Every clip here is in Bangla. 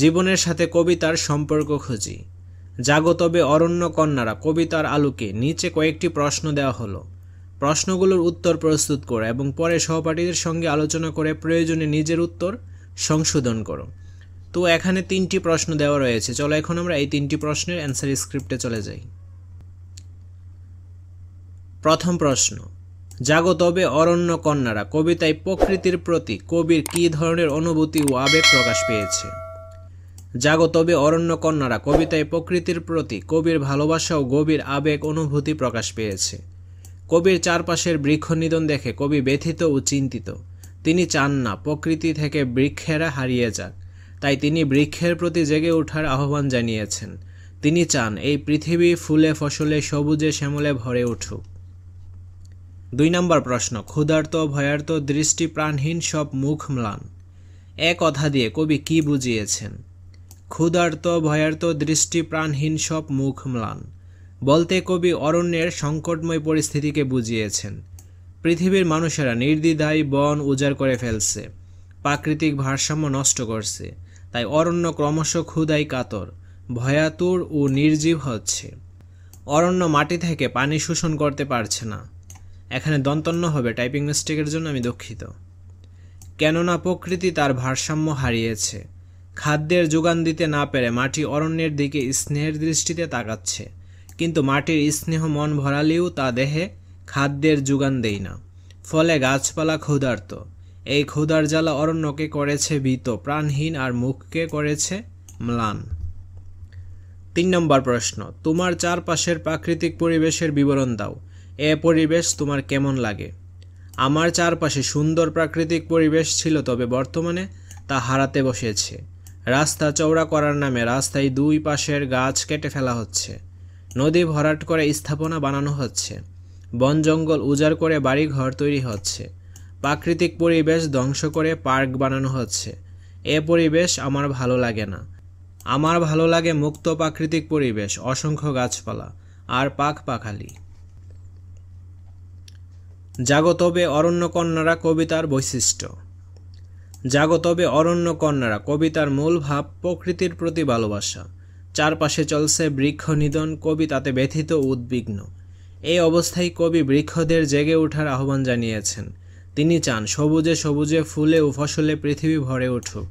জীবনের সাথে কবিতার সম্পর্ক খুঁজি। জাগো তবে অরণ্য কন্যারা কবিতার আলোকে। নিচে কয়েকটি প্রশ্ন দেওয়া হলো। প্রশ্নগুলোর উত্তর প্রস্তুত করো এবং পরে সহপাঠীদের সঙ্গে আলোচনা করে প্রয়োজনে নিজের উত্তর সংশোধন করো। তো এখানে 3টি প্রশ্ন দেওয়া রয়েছে। চলো এখন আমরা এই 3টি প্রশ্নের অ্যান্সার স্ক্রিপ্টে চলে যাই। প্রথম প্রশ্ন, জাগো তবে অরণ্য কন্যারা কবিতায় প্রকৃতির প্রতি কবির কী ধরনের অনুভূতি ও আবেগ প্রকাশ পেয়েছে? জাগো তবে অরণ্য কন্যারা কবিতায় প্রকৃতির প্রতি কবির ভালোবাসা ও গভীর আবেগ অনুভূতি প্রকাশ পেয়েছে। কবির চারপাশের বৃক্ষ নিধন দেখে কবি ব্যথিত ও চিন্তিত। তিনি চান না প্রকৃতি থেকে বৃক্ষেরা হারিয়ে যাক, তাই তিনি বৃক্ষের প্রতি জেগে ওঠার আহ্বান জানিয়েছেন। তিনি চান এই পৃথিবী ফুলে ফসলে সবুজে শ্যামলে ভরে উঠুক। 2 নম্বর প্রশ্ন, ক্ষুধার্ত ভয়ার্ত দৃষ্টি প্রাণহীন সব মুখ ম্লান। এ কথা দিয়ে কবি কি বুঝিয়েছেন? ক্ষুধার্ত ভয়ার্ত দৃষ্টি প্রাণহীন সব মুখ ম্লান বলতে কবি অরণ্যের সংকটময় পরিস্থিতিকে বুঝিয়েছেন। পৃথিবীর মানুষেরা নির্দ্বিধায় বন উজাড় করে ফেলছে, প্রাকৃতিক ভারসাম্য নষ্ট করছে, তাই অরণ্য ক্রমশ ক্ষুধায় কাতর, ভয়াতুর ও নির্জীব হচ্ছে। অরণ্য মাটি থেকে পানি শোষণ করতে পারছে না। এখানে দন্তন্য হবে, টাইপিং মিস্টেকের জন্য আমি দুঃখিত। কেননা প্রকৃতি তার ভারসাম্য হারিয়েছে। খাদ্যের যোগান দিতে না পেরে মাটি অরণ্যের দিকে স্নেহের দৃষ্টিতে তাকাচ্ছে, কিন্তু মাটির স্নেহ মন ভরালেও তা দেহে খাদ্যের যোগান দেয় না। ফলে গাছপালা ক্ষুধার্ত। এই ক্ষুধার জ্বালা অরণ্যকে করেছে ভীত, প্রাণহীন আর মুখকে করেছে ম্লান। 3 নম্বর প্রশ্ন, তোমার চারপাশের প্রাকৃতিক পরিবেশের বিবরণ দাও। এ পরিবেশ তোমার কেমন লাগে? আমার চারপাশে সুন্দর প্রাকৃতিক পরিবেশ ছিল, তবে বর্তমানে তা হারাতে বসেছে। রাস্তা চওড়া করার নামে রাস্তায় 2 পাশের গাছ কেটে ফেলা হচ্ছে, নদী ভরাট করে স্থাপনা বানানো হচ্ছে, বন জঙ্গল উজাড় করে বাড়ি ঘর তৈরি হচ্ছে, প্রাকৃতিক পরিবেশ ধ্বংস করে পার্ক বানানো হচ্ছে। এ পরিবেশ আমার ভালো লাগে না। আমার ভালো লাগে মুক্ত প্রাকৃতিক পরিবেশ, অসংখ্য গাছপালা আর পাখ পাখালি। জাগো তবে অরণ্য কন্যারা কবিতার বৈশিষ্ট্য। জাগো তবে অরণ্য কন্যারা কবিতার মূল ভাব প্রকৃতির প্রতি ভালোবাসা। চারপাশে চলছে বৃক্ষ নিধন, কবি তাতে ব্যথিত ও উদ্বিগ্ন। এই অবস্থায় কবি বৃক্ষদের জেগে ওঠার আহ্বান জানিয়েছেন। তিনি চান সবুজে সবুজে ফুলে ও ফসলে পৃথিবী ভরে উঠুক।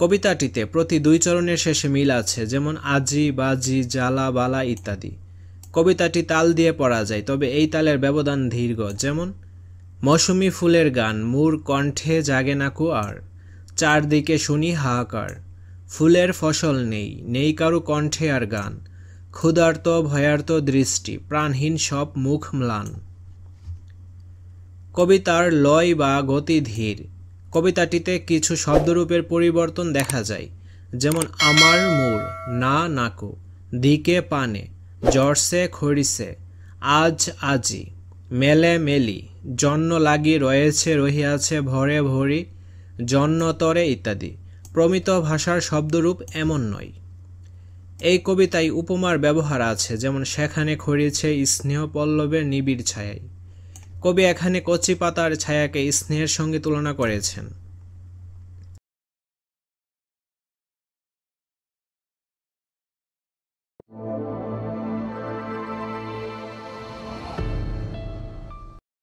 কবিতাটিতে প্রতি 2 চরণের শেষে মিল আছে, যেমন আজি, বাজি, জ্বালা, বালা ইত্যাদি। কবিতাটি তাল দিয়ে পড়া যায়, তবে এই তালের ব্যবধান দীর্ঘ। যেমন মৌসুমি ফুলের গান, মোর কণ্ঠে জাগে না কো আর, চারদিকে শুনি হাহাকার, ফুলের ফসল নেই, নেই কারো কণ্ঠে আর গান, ক্ষুধার্ত ভয়ার্ত দৃষ্টি প্রাণহীন সব মুখ ম্লান। কবিতার লয় বা গতি ধীর। কবিতাটিতে কিছু শব্দরূপের পরিবর্তন দেখা যায়, যেমন আমার মোর, না নাকো, দিকে পানে, জর্সে খড়িসে, আজ আজি, মেলে মেলি, জন্য লাগি রয়েছে রহিয়াছে ভরে ভরি, জন্নতরে ইত্যাদি। প্রমিত ভাষার শব্দরূপ এমন নয়। এই কবিতায় উপমার ব্যবহার আছে, যেমন সেখানে খড়িছে স্নেহ পল্লবের নিবিড় ছায়ায়। কবি এখানে কচি পাতার ছায়াকে স্নেহের সঙ্গে তুলনা করেছেন।